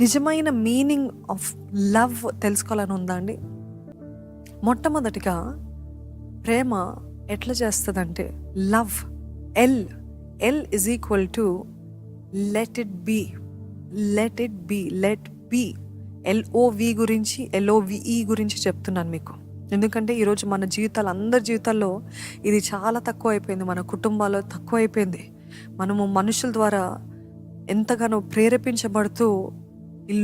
నిజమైన meaning of love తెలుసుకోవాలని ఉందా అండి? మొట్టమొదటిగా ప్రేమ ఎట్లా చేస్తుందంటే love L L is equal to let it be, let it be, let be. L O V గురించి ఎల్ఓవిఈ గురించి చెప్తున్నాను మీకు. ఎందుకంటే ఈరోజు మన జీవితాలు, అందరి జీవితాల్లో ఇది చాలా తక్కువ అయిపోయింది. మన కుటుంబాల్లో తక్కువ అయిపోయింది. మనము మనుషుల ద్వారా ఎంతగానో ప్రేరేపించబడుతూ ఈ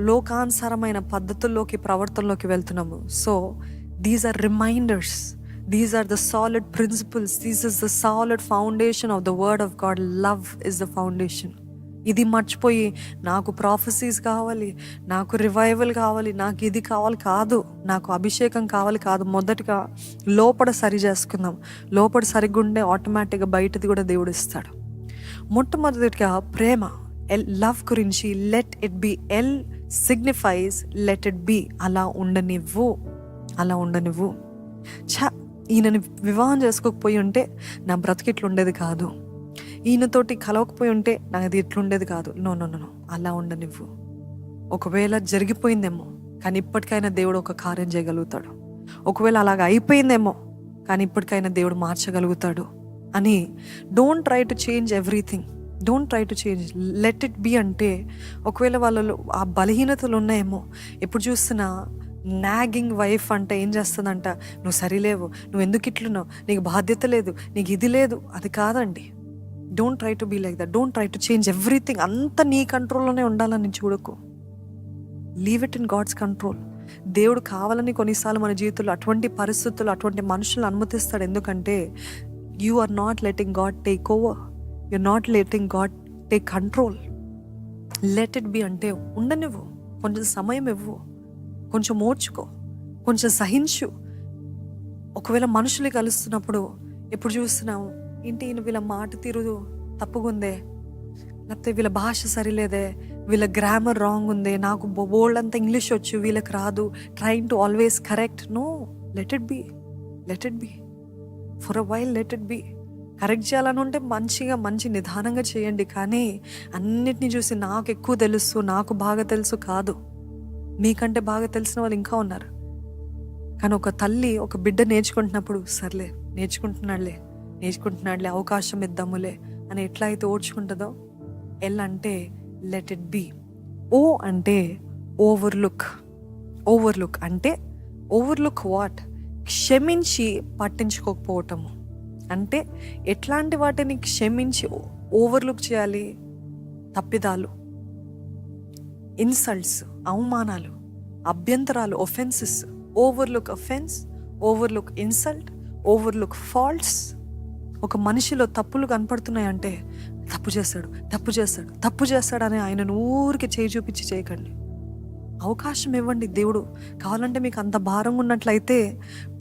లోకానుసారమైన పద్ధతుల్లోకి, ప్రవర్తనలోకి వెళ్తున్నాము. So these are reminders, these are the solid principles, these is the solid foundation of the word of God. Love is the foundation. ఇది మర్చిపోయి నాకు ప్రాఫెసీస్ కావాలి, నాకు రివైవల్ కావాలి, నాకు ఇది కావాలి కాదు, నాకు అభిషేకం కావాలి కాదు. మొదటిగా లోపల సరి చేసుకుందాం. లోపల సరిగ్గా ఉండే ఆటోమేటిక్గా బయటది కూడా దేవుడు ఇస్తాడు. మొట్టమొదటిగా ప్రేమ లవ్ గురించి let it B. L signifies let it B. అలా ఉండనివ్వు, అలా ఉండనివ్వు. ఈయనని వివాహం చేసుకోకపోయి ఉంటే నా బ్రతికిట్లు ఉండేది కాదు, ఈయనతోటి కలవకపోయి ఉంటే నాది ఇట్లుండేది కాదు. నో నో నో, అలా ఉండనివ్వు. ఒకవేళ జరిగిపోయిందేమో కానీ ఇప్పటికైనా దేవుడు ఒక కార్యం చేయగలుగుతాడు. ఒకవేళ అలాగ అయిపోయిందేమో కానీ ఇప్పటికైనా దేవుడు మార్చగలుగుతాడు అని. Don't try to change everything, don't try to change, let it be. అంటే ఒకవేళ వాళ్ళలో ఆ బలహీనతలు ఉన్నాయేమో, ఎప్పుడు చూస్తున్నా నాగింగ్ వైఫ్ అంటే ఏం చేస్తుందంట, నువ్వు సరిలేవు, నువ్వు ఎందుకు ఇట్లున్నావు, నీకు బాధ్యత లేదు, నీకు ఇది లేదు. అది కాదండి. Don't try to be like that. Don't try to change everything. అంత నీ కంట్రోల్లోనే ఉండాలని చూడకు. Leave it in God's control. దేవుడు కావాలని కొన్నిసార్లు మన జీవితంలో అటువంటి పరిస్థితులు, అటువంటి మనుషులను అనుమతిస్తాడు. ఎందుకంటే you are not letting God take over, you are not letting God take control. Let it be అంటే ఉండనివ్వు, కొంచెం సమయం ఇవ్వు, కొంచెం ఓర్చుకో, కొంచెం సహించు. ఒకవేళ మనుషులు కలుస్తున్నప్పుడు ఎప్పుడు చూస్తున్నావు, ఏంటి వీళ్ళ మాట తీరు తప్పుగుందే, లేకపోతే వీళ్ళ భాష సరిలేదే, వీళ్ళ గ్రామర్ రాంగ్ ఉందే, నాకు బోల్డ్ అంతా ఇంగ్లీష్ వచ్చు వీళ్ళకి రాదు, trying to always correct. No, let it be, let it be for a while. Let it be. Correct చేయాలని ఉంటే మంచి నిదానంగా చేయండి. కానీ అన్నిటినీ చూసి నాకు ఎక్కువ తెలుసు, నాకు బాగా తెలుసు కాదు. మీకంటే బాగా తెలిసిన వాళ్ళు ఇంకా ఉన్నారు. కానీ ఒక తల్లి ఒక బిడ్డ నేర్చుకుంటున్నప్పుడు సర్లే నేర్చుకుంటున్నాడులే అవకాశం ఇద్దాములే అని ఎట్లా అయితే ఓడ్చుకుంటుందో, ఎల్ అంటే లెట్ ఇట్ బి. ఓ అంటే ఓవర్లుక్. ఓవర్లుక్ అంటే ఓవర్లుక్ వాట్? క్షమించి పట్టించుకోకపోవటము. అంటే ఎట్లాంటి వాటిని క్షమించి ఓవర్లుక్ చేయాలి? తప్పిదాలు, ఇన్సల్ట్స్, అవమానాలు, అభ్యంతరాలు, offences. Overlook offence, overlook insult, overlook faults. ఒక మనిషిలో తప్పులు కనపడుతున్నాయంటే తప్పు చేస్తాడు అని ఆయనను ఊరికి చేయి చూపించి చేయకండి. అవకాశం ఇవ్వండి. దేవుడు కావాలంటే మీకు అంత భారంగా ఉన్నట్లయితే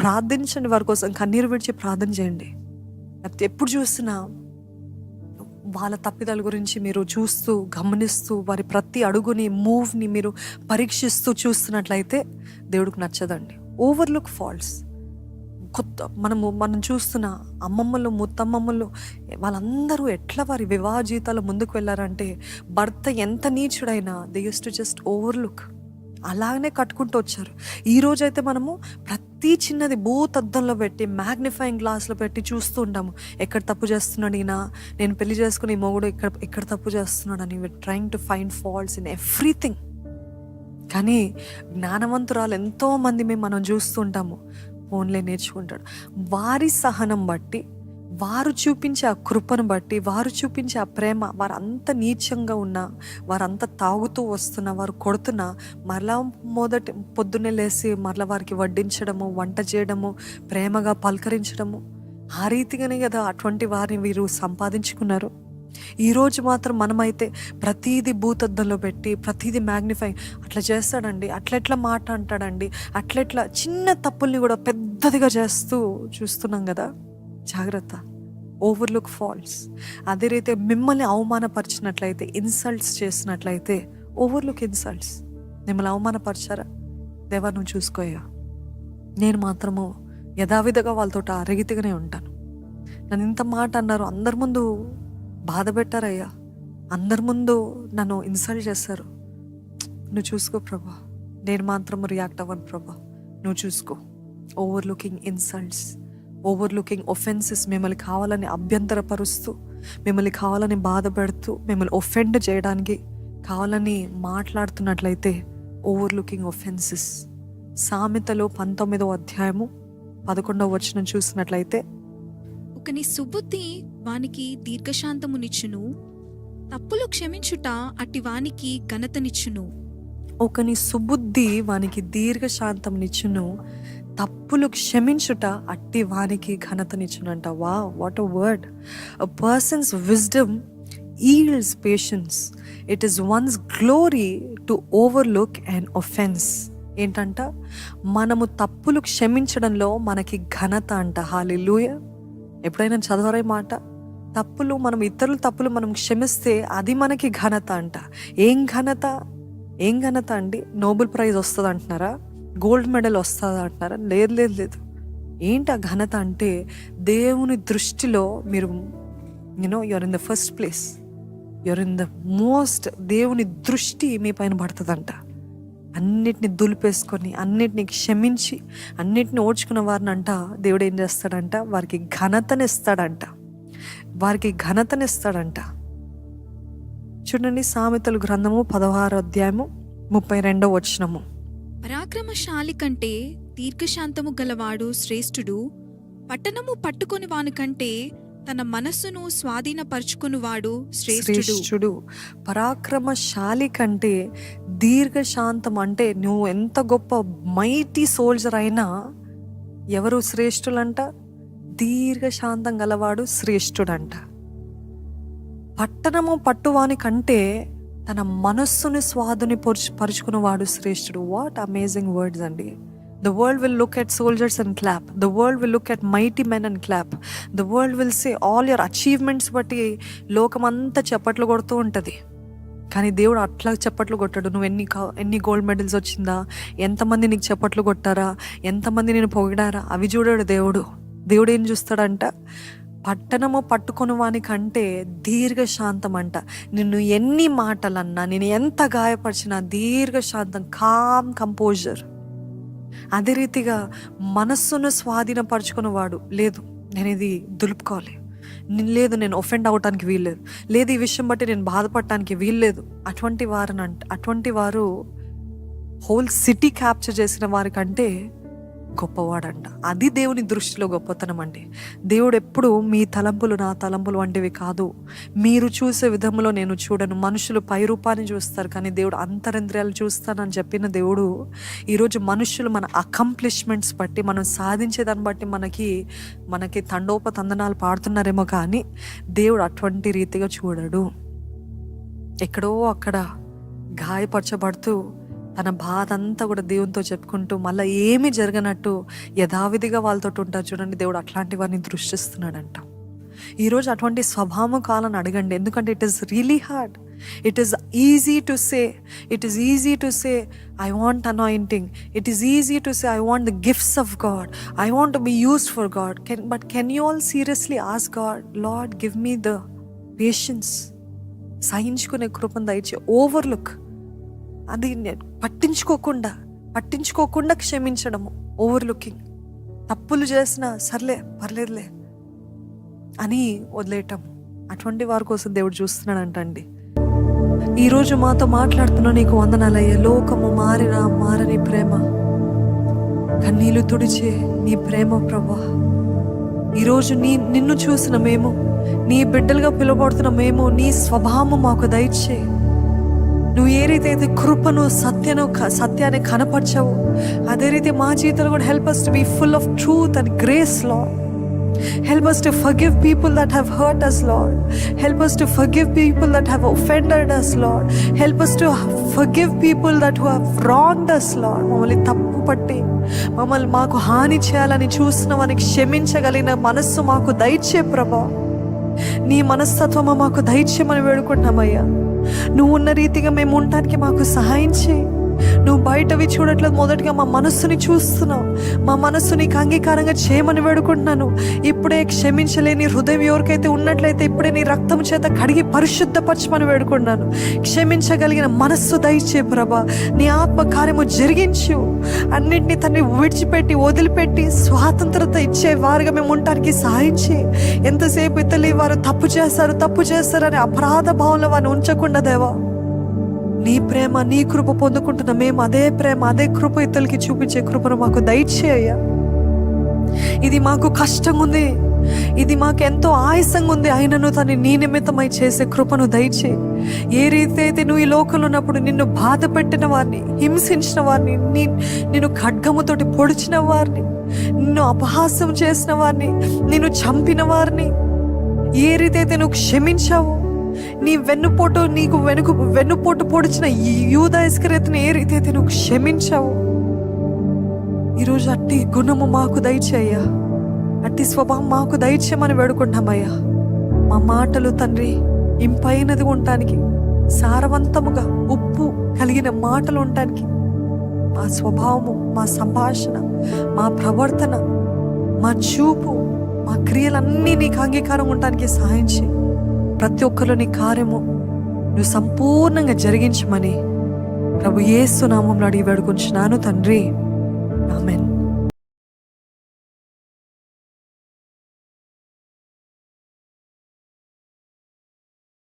ప్రార్థించండి, వారి కోసం కన్నీరు విడిచి ప్రార్థన చేయండి. లేకపోతే ఎప్పుడు చూసినా వాళ్ళ తప్పిదాల గురించి మీరు చూస్తూ గమనిస్తూ వారి ప్రతి అడుగుని, మూవ్ని మీరు పరీక్షిస్తూ చూస్తున్నట్లయితే దేవుడికి నచ్చదండి. Overlook faults. మనం చూస్తున్న అమ్మమ్మలు, ముత్తమ్మమ్మలు వాళ్ళందరూ ఎట్లా వారి వివాహ జీవితాలు ముందుకు వెళ్ళారంటే, భర్త ఎంత నీచుడైనా they use to just overlook, అలాగనే కట్టుకుంటూ వచ్చారు. ఈరోజైతే మనము ప్రతి చిన్నది భూతద్దంలో పెట్టి, మ్యాగ్నిఫైయింగ్ గ్లాస్లో పెట్టి చూస్తూ ఉంటాము. ఎక్కడ తప్పు చేస్తున్నాడు ఈయన, నేను పెళ్లి చేసుకుని ఈ మొగుడు ఎక్కడ తప్పు చేస్తున్నాడు అని. We are trying to find faults in everything. కానీ జ్ఞానవంతురాలు ఎంతోమంది మనం చూస్తుంటాము. ఫోన్లే నేర్చుకుంటాడు. వారి సహనం బట్టి, వారు చూపించే ఆ కృపను బట్టి, వారు చూపించే ఆ ప్రేమ, వారు అంత నీచంగా ఉన్నా, వారంతా తాగుతూ వస్తున్నా, వారు కొడుతున్నా, మరలా పొద్దున్నే లేసి మరలా వారికి వడ్డించడము, వంట చేయడము, ప్రేమగా పలకరించడము, ఆ రీతిగానే కదా అటువంటి వారిని వీరు సంపాదించుకున్నారు. ఈరోజు మాత్రం మనమైతే ప్రతీది భూతద్దంలో పెట్టి, ప్రతీది మ్యాగ్నిఫై అట్లా చేస్తాడండి, అట్లెట్లా మాట అంటాడండి, అట్లెట్లా చిన్న తప్పుల్ని కూడా పెద్దదిగా చేస్తూ చూస్తున్నాం కదా. జాగ్రత్త. Overlook faults. అదే రీతి మిమ్మల్ని అవమానపరిచినట్లయితే, ఇన్సల్ట్స్ చేసినట్లయితే, ఓవర్లుక్ ఇన్సల్ట్స్. మిమ్మల్ని అవమానపరిచారా, దేవా నువ్వు చూసుకోయా, నేను మాత్రము యథావిధిగా వాళ్ళతో అరగితిగానే ఉంటాను. నన్ను ఇంత మాట అన్నారు, అందరి ముందు బాధ పెట్టారయ్యా, అందరి ముందు నన్ను ఇన్సల్ట్ చేస్తారు, నువ్వు చూసుకో ప్రభా, నేను మాత్రం రియాక్ట్ అవ్వను ప్రభా, నువ్వు చూసుకో. ఓవర్లుకింగ్ ఇన్సల్ట్స్, ఓవర్లుకింగ్ ఒఫెన్సెస్, మిమ్మల్ని కావాలని అభ్యంతరపరుస్తూ, మిమ్మల్ని కావాలని బాధ పెడుతూ, మిమ్మల్ని ఒఫెండ్ చేయడానికి కావాలని మాట్లాడుతున్నట్లయితే ఓవర్లుకింగ్ ఒఫెన్సెస్. సామెతలో 19వ అధ్యాయము 11వ వచనం చూసినట్లయితే, ఒకని సుబుద్ధి వానికి దీర్ఘశాంతమునిచ్చును, తప్పులు క్షమించుట అట్టి వానికి ఘనతనిచ్చును. ఒకని సుబుద్ధి వానికి దీర్ఘశాంతమునిచ్చును, తప్పులు క్షమించుట అట్టి వానికి ఘనతనిచ్చునంట. వా, what a word. A persons wisdom yields patience. It is once glory to overlook and offence. ఏంటంట, మనము తప్పులు క్షమించడంలో మనకి ఘనత అంట. హల్లెలూయా. ఎప్పుడైనా చదవరే మాట, తప్పులు మనం ఇతరుల తప్పులు మనం క్షమిస్తే అది మనకి ఘనత అంట. ఏం ఘనత? ఏం ఘనత అండి? నోబెల్ ప్రైజ్ వస్తుంది అంటున్నారా? గోల్డ్ మెడల్ వస్తుంది అంటున్నారా? లేదు లేదు లేదు. ఏంటి ఆ ఘనత అంటే, దేవుని దృష్టిలో మీరు you are in the first place, you are in the most. దేవుని దృష్టి మీ పైన పడుతుందంట. అన్నిటిని దులిపేసుకొని, అన్నిటిని క్షమించి, అన్నిటిని ఓడ్చుకున్న వారిని అంట దేవుడు ఏం చేస్తాడంట, వారికి ఘనతనిస్తాడంట. వారికి ఘనతనిస్తాడంట. చూడండి, సామెతలు గ్రంథము 16వ అధ్యాయము 32వ వచనము. పరాక్రమశాలి కంటే దీర్ఘశాంతము గలవాడు శ్రేష్ఠుడు, పట్టణము పట్టుకొని వాని కంటే తన మనస్సును స్వాధీనపరుచుకునివాడు శ్రేష్ఠుడు. పరాక్రమశాలి కంటే దీర్ఘశాంతం అంటే, నువ్వు ఎంత గొప్ప మైటీ సోల్జర్ అయినా ఎవరు శ్రేష్ఠులంట? దీర్ఘశాంతం గలవాడు శ్రేష్ఠుడంట. పట్టణము పట్టువాని కంటే తన మనస్సుని పరుచుకున్నవాడు శ్రేష్ఠుడు. వాట్ అమేజింగ్ వర్డ్స్ అండి. The world will look at soldiers and clap. The world will look at mighty men and clap. The world will say all your achievements బట్టి లోకమంతా చప్పట్లు కొడుతూ ఉంటుంది. కానీ దేవుడు అట్లా చప్పట్లు కొట్టాడు. నువ్వు ఎన్ని గోల్డ్ మెడల్స్ వచ్చిందా, ఎంతమంది నీకు చప్పట్లు కొట్టారా, ఎంతమంది నేను పొగిడారా, అవి చూడాడు దేవుడు. దేవుడు ఏం చూస్తాడంట, పట్టణము పట్టుకొని వానికంటే దీర్ఘశాంతం అంట. నిన్ను ఎన్ని మాటలన్నా, నేను ఎంత గాయపరిచినా దీర్ఘశాంతం, కామ్ కంపోజర్. అదే రీతిగా మనస్సును స్వాధీనపరచుకున్నవాడు, లేదు నేను ఇది దులుపుకోవాలి, లేదు నేను ఒఫెండ్ అవ్వటానికి వీల్లేదు, లేదు ఈ విషయం బట్టి నేను బాధపడటానికి వీల్లేదు. అటువంటి వారు హోల్ సిటీ క్యాప్చర్ చేసిన వారికంటే గొప్పవాడంట. అది దేవుని దృష్టిలో గొప్పతనం అండి. దేవుడు ఎప్పుడు మీ తలంపులు నా తలంపులు వంటివి కాదు, మీరు చూసే విధంలో నేను చూడను. మనుషులు పై రూపాన్ని చూస్తారు, కానీ దేవుడు అంతరింద్రియాలు చూస్తానని చెప్పిన దేవుడు ఈరోజు మనుషులు మన అకంప్లిష్మెంట్స్ బట్టి, మనం సాధించేదాన్ని బట్టి మనకి తండోపతందనాలు పాడుతున్నారేమో, కానీ దేవుడు అటువంటి రీతిగా చూడడు. ఎక్కడో అక్కడ గాయపరచబడుతూ తన బాధ అంతా కూడా దేవునితో చెప్పుకుంటూ మళ్ళీ ఏమీ జరగనట్టు యథావిధిగా వాళ్ళతో ఉంటారు. చూడండి, దేవుడు అట్లాంటి వారిని దృష్టిస్తున్నాడంట. ఈరోజు అటువంటి స్వభావం కావాలని అడగండి. ఎందుకంటే it is really hard. It is easy to say I want anointing. It is easy to say I want the gifts of God. I want to be used for God. But can you all seriously ask God, Lord give me the patience. సహించుకునే కృపను దయచే. Overlook, అది పట్టించుకోకుండా క్షమించడము, ఓవర్లుకింగ్. తప్పులు చేసినా సర్లే పర్లేదులే అని వదిలేయటం. అటువంటి వారి కోసం దేవుడు చూస్తున్నాడంటండి. ఈరోజు మాతో మాట్లాడుతున్నా, నీకు వందనాలయ్యా. లోకము మారని ప్రేమ, కన్నీళ్లు తుడిచే నీ ప్రేమ ప్రభా, ఈరోజు నిన్ను చూసిన మేము, నీ బిడ్డలుగా పిలువబడుతున్న మేము, నీ స్వభావం మాకు దయచే. నువ్వు ఏ రీతి అయితే కృపను సత్యాన్ని కనపరచావు, అదే రీతి మా జీవితంలో కూడా help us to be full of truth and grace, Lord. Help us to forgive people that have hurt us, Lord. Help us to forgive people that have offended us, Lord. Help us to forgive people that who have wronged us, Lord. మమ్మల్ని తప్పు పట్టి మాకు హాని చేయాలని చూసిన వారికి క్షమించగలిగిన మనస్సు మాకు దయచే ప్రభా. నీ మనస్తత్వము మాకు దయచేయమని వేడుకుంటున్నామయ్యా. నువ్వు ఉన్న రీతిగా మేము ఉండటానికి మాకు సహాయం చేయి. నువ్వు బయటవి చూడట్లేదు, మొదటిగా మా మనస్సుని చూస్తున్నావు. మా మనస్సు నీకు అంగీకారంగా చేయమని వేడుకుంటున్నాను. ఇప్పుడే క్షమించలేని హృదయం ఎవరికైతే ఉన్నట్లయితే ఇప్పుడే నీ రక్తం చేత కడిగి పరిశుద్ధపరచమని వేడుకుంటున్నాను. క్షమించగలిగిన మనస్సు దయచే ప్రభా. నీ ఆత్మ కార్యము జరిగించు. అన్నింటినీ తండ్రి విడిచిపెట్టి వదిలిపెట్టి స్వాతంత్రత ఇచ్చే వారుగా మేము ఉండటానికి సహాయం చేయి. ఎంతసేపు ఇతరులు వారు తప్పు చేస్తారని అపరాధ భావంలో వారిని ఉంచకుండా దేవా, నీ ప్రేమ నీ కృప పొందుకుంటున్న మేము అదే ప్రేమ అదే కృప ఇతరులకి చూపించే కృపను మాకు దయచేయ్యా. ఇది మాకు కష్టంగా ఉంది, ఇది మాకు ఎంతో ఆయాసంగా ఉంది, అయినను తను నీ నిమిత్తమై చేసే కృపను దయచేయి. ఏ రీతి అయితే నువ్వు ఈ లోకంలో ఉన్నప్పుడు నిన్ను బాధ పెట్టిన వారిని, హింసించిన వారిని, నిన్ను ఖడ్గముతోటి పొడిచిన వారిని, నిన్ను అపహాస్యం చేసిన వారిని, నిన్ను చంపిన వారిని ఏ రీతి అయితే నువ్వు క్షమించావు, నీ వెన్నుపోటు పొడిచిన యూదా ఇస్కరియోతుని ఏ రీతి అయితే నువ్వు క్షమించావు, ఈరోజు అట్టి గుణము మాకు దయచేయ్యా, అట్టి స్వభావం మాకు దయచేయమని వేడుకుంటామయ్యా. మా మాటలు తండ్రి ఇంపైనది ఉండటానికి, సారవంతముగా ఉప్పు కలిగిన మాటలు ఉండటానికి, మా స్వభావము, మా సంభాషణ, మా ప్రవర్తన, మా చూపు, మా క్రియలన్నీ నీకు అంగీకారం ఉండటానికి సహాయం చేయి. ప్రతి ఒక్కరిలో నీ కార్యము నువ్వు సంపూర్ణంగా జరిగించమని ప్రభు యేసు నామములో అడిగి వేడుకుంటున్నాను తండ్రి. ఆమేన్.